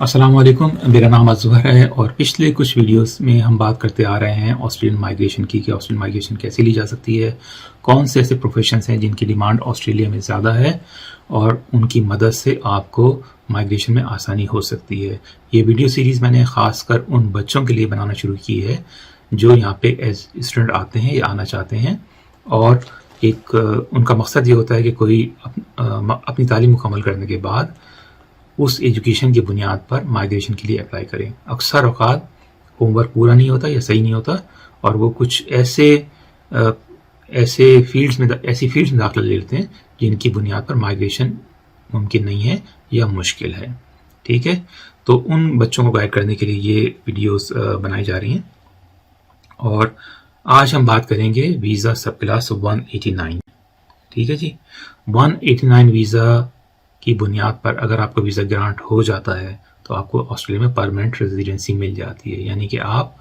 अस्सलाम वालेकुम, मेरा नाम अज़हर है और पिछले कुछ वीडियोस में हम बात करते आ रहे हैं ऑस्ट्रेलियन माइग्रेशन की कि ऑस्ट्रेलियन माइग्रेशन कैसे ली जा सकती है, कौन से ऐसे प्रोफेशंस हैं जिनकी डिमांड ऑस्ट्रेलिया में ज़्यादा है और उनकी मदद से आपको माइग्रेशन में आसानी हो सकती है। ये वीडियो सीरीज़ मैंने ख़ासकर उन बच्चों के लिए बनाना शुरू की है जो यहाँ पे एज स्टूडेंट आते हैं या आना चाहते हैं, और एक उनका मकसद ये होता है कि कोई अपनी तालीम मुकम्मल करने के बाद उस एजुकेशन की बुनियाद पर माइग्रेशन के लिए अप्लाई करें। अक्सर औक़ात होमवर्क पूरा नहीं होता या सही नहीं होता और वो कुछ ऐसी फील्ड्स में दाखिला ले लेते हैं जिनकी बुनियाद पर माइग्रेशन मुमकिन नहीं है या मुश्किल है। ठीक है, तो उन बच्चों को गाइड करने के लिए ये वीडियोस बनाई जा रही हैं। और आज हम बात करेंगे वीज़ा सब क्लास 189। ठीक है जी, 189 वीज़ा की बुनियाद पर अगर आपको वीज़ा ग्रांट हो जाता है तो आपको ऑस्ट्रेलिया में परमानेंट रेजिडेंसी मिल जाती है, यानी कि आप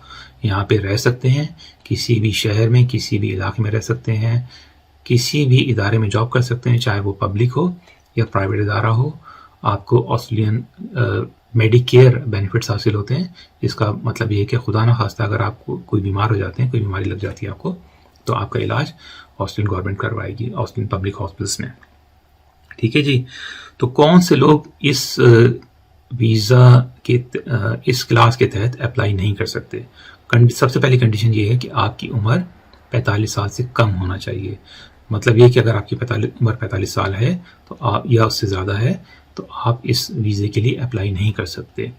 यहाँ पे रह सकते हैं, किसी भी शहर में किसी भी इलाके में रह सकते हैं, किसी भी इदारे में जॉब कर सकते हैं, चाहे वो पब्लिक हो या प्राइवेट इदारा हो। आपको ऑस्ट्रेलियन मेडिकेयर बेनिफिट्स हासिल होते हैं। इसका मतलब ये है कि खुदा न खास्ता अगर आपको कोई बीमार हो जाते हैं, कोई बीमारी लग जाती है आपको, तो आपका इलाज ऑस्ट्रेलियन गवर्नमेंट करवाएगी ऑस्ट्रेलियन पब्लिक हॉस्पिटल्स में। ठीक है जी, तो कौन से लोग इस वीज़ा के इस क्लास के तहत अप्लाई नहीं कर सकते? सबसे पहली कंडीशन ये है कि आपकी उम्र 45 साल से कम होना चाहिए। मतलब ये कि अगर आपकी उम्र 45 साल है तो आप या उससे ज़्यादा है तो आप इस वीज़े के लिए अप्लाई नहीं कर सकते।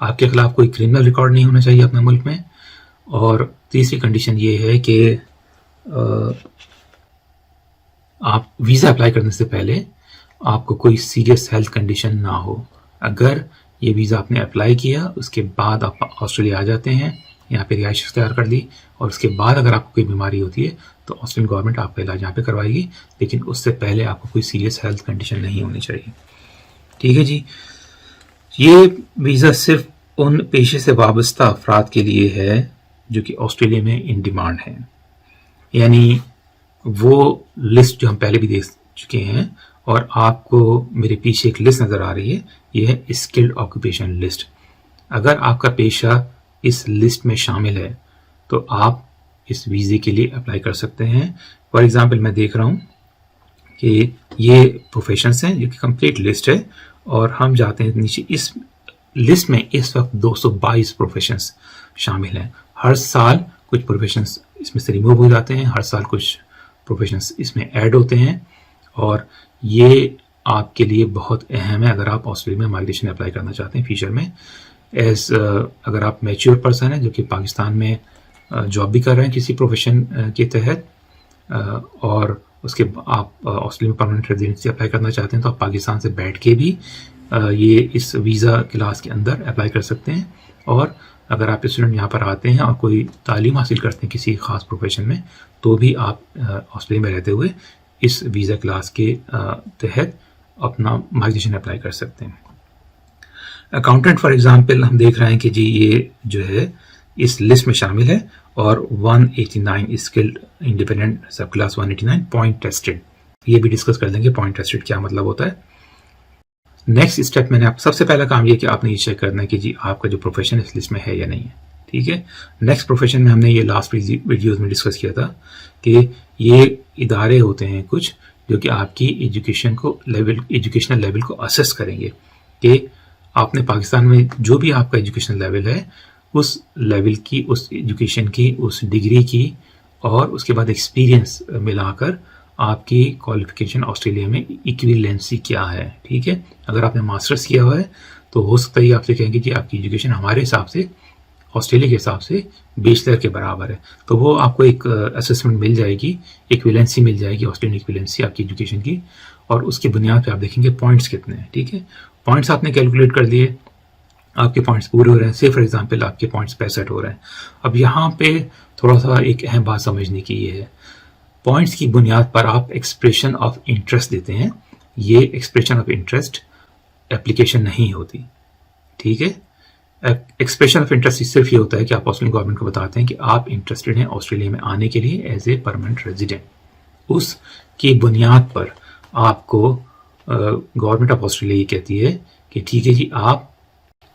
आपके खिलाफ कोई क्रिमिनल रिकॉर्ड नहीं होना चाहिए अपने मुल्क में। और तीसरी कंडीशन ये है कि आप वीज़ा अप्लाई करने से पहले आपको कोई सीरियस हेल्थ कंडीशन ना हो। अगर ये वीज़ा आपने अप्लाई किया, उसके बाद आप ऑस्ट्रेलिया आ जाते हैं, यहाँ पे रिहाइश इख्तियार कर ली, और उसके बाद अगर आपको कोई बीमारी होती है तो ऑस्ट्रेलियन गवर्नमेंट आपका इलाज यहाँ पे करवाएगी, लेकिन उससे पहले आपको कोई सीरियस हेल्थ कंडीशन नहीं होनी चाहिए। ठीक है जी, ये वीज़ा सिर्फ उन पेशे से वाबस्ता अफराद के लिए है जो कि ऑस्ट्रेलिया में इन डिमांड है। यानी वो लिस्ट जो हम पहले भी देख चुके हैं, और आपको मेरे पीछे एक लिस्ट नज़र आ रही है, ये है स्किल्ड ऑक्यूपेशन लिस्ट। अगर आपका पेशा इस लिस्ट में शामिल है तो आप इस वीज़े के लिए अप्लाई कर सकते हैं। फॉर एग्ज़ाम्पल मैं देख रहा हूँ कि ये प्रोफेशंस हैं जो कि कंप्लीट लिस्ट है, और हम जाते हैं नीचे। इस लिस्ट में इस वक्त 222 प्रोफेशंस शामिल हैं। हर साल कुछ प्रोफेशंस इसमें से रिमूव हो जाते हैं, हर साल कुछ प्रोफेशंस इसमें ऐड होते हैं, और ये आपके लिए बहुत अहम है अगर आप ऑस्ट्रेलिया में माइग्रेशन अप्लाई करना चाहते हैं फ्यूचर में। अगर आप मैच्योर पर्सन हैं जो कि पाकिस्तान में जॉब भी कर रहे हैं किसी प्रोफेशन के तहत, और उसके आप ऑस्ट्रेलिया में परमानेंट रेजिडेंसी अप्लाई करना चाहते हैं, तो आप पाकिस्तान से बैठ के भी ये इस वीज़ा क्लास के अंदर अप्लाई कर सकते हैं। और अगर आप स्टूडेंट यहाँ पर आते हैं और कोई तालीम हासिल करते हैं किसी ख़ास प्रोफेशन में, तो भी आप ऑस्ट्रेलिया में रहते हुए इस वीज़ा क्लास के तहत अपना माइग्रेशन अप्लाई कर सकते हैं। अकाउंटेंट फॉर एग्जांपल हम देख रहे हैं कि जी ये जो है इस लिस्ट में शामिल है, और 189 स्किल्ड इंडिपेंडेंट सब क्लास 189 पॉइंट टेस्टेड, ये भी डिस्कस कर लेंगे पॉइंट टेस्टेड क्या मतलब होता है। नेक्स्ट स्टेप मैंने आप सबसे पहला काम ये कि आपने ये चेक करना है कि जी आपका जो प्रोफेशन इस लिस्ट में है या नहीं है। ठीक है, नेक्स्ट प्रोफेशन में हमने ये लास्ट वीडियोस में डिस्कस किया था कि ये इदारे होते हैं कुछ जो कि आपकी एजुकेशनल लेवल को असेस करेंगे कि आपने पाकिस्तान में जो भी आपका एजुकेशनल लेवल है उस लेवल की, उस एजुकेशन की, उस डिग्री की, और उसके बाद एक्सपीरियंस मिलाकर आपकी क्वालिफिकेशन ऑस्ट्रेलिया में इक्विवेलेंसी क्या है। ठीक है, अगर आपने मास्टर्स किया हुआ है तो हो सकता है आपसे कहेंगे कि आपकी एजुकेशन हमारे हिसाब से ऑस्ट्रेलिया के हिसाब से बैचलर के बराबर है, तो वो आपको एक असेसमेंट मिल जाएगी, इक्विवेलेंसी मिल जाएगी, ऑस्ट्रेलियन इक्विवेलेंसी आपकी एजुकेशन की, और उसकी बुनियाद पे आप देखेंगे पॉइंट्स कितने हैं। ठीक है, पॉइंट्स आपने कैलकुलेट कर लिए, आपके पॉइंट्स पूरे हो रहे हैं, से फॉर एग्जांपल आपके पॉइंट्स 65 हो रहे हैं। अब यहाँ पे थोड़ा सा एक अहम बात समझने की ये है, पॉइंट्स की बुनियाद पर आप एक्सप्रेशन ऑफ इंटरेस्ट देते हैं। ये एक्सप्रेशन ऑफ इंटरेस्ट एप्लीकेशन नहीं होती। ठीक है, एक्सप्रेशन ऑफ इंटरेस्ट सिर्फ ये होता है कि आप ऑस्ट्रेलियन गवर्नमेंट को बताते हैं कि आप इंटरेस्टेड हैं ऑस्ट्रेलिया में आने के लिए एज ए परमानेंट रेजिडेंट। उसकी बुनियाद पर आपको गवर्नमेंट ऑफ ऑस्ट्रेलिया ये कहती है कि ठीक है जी, आप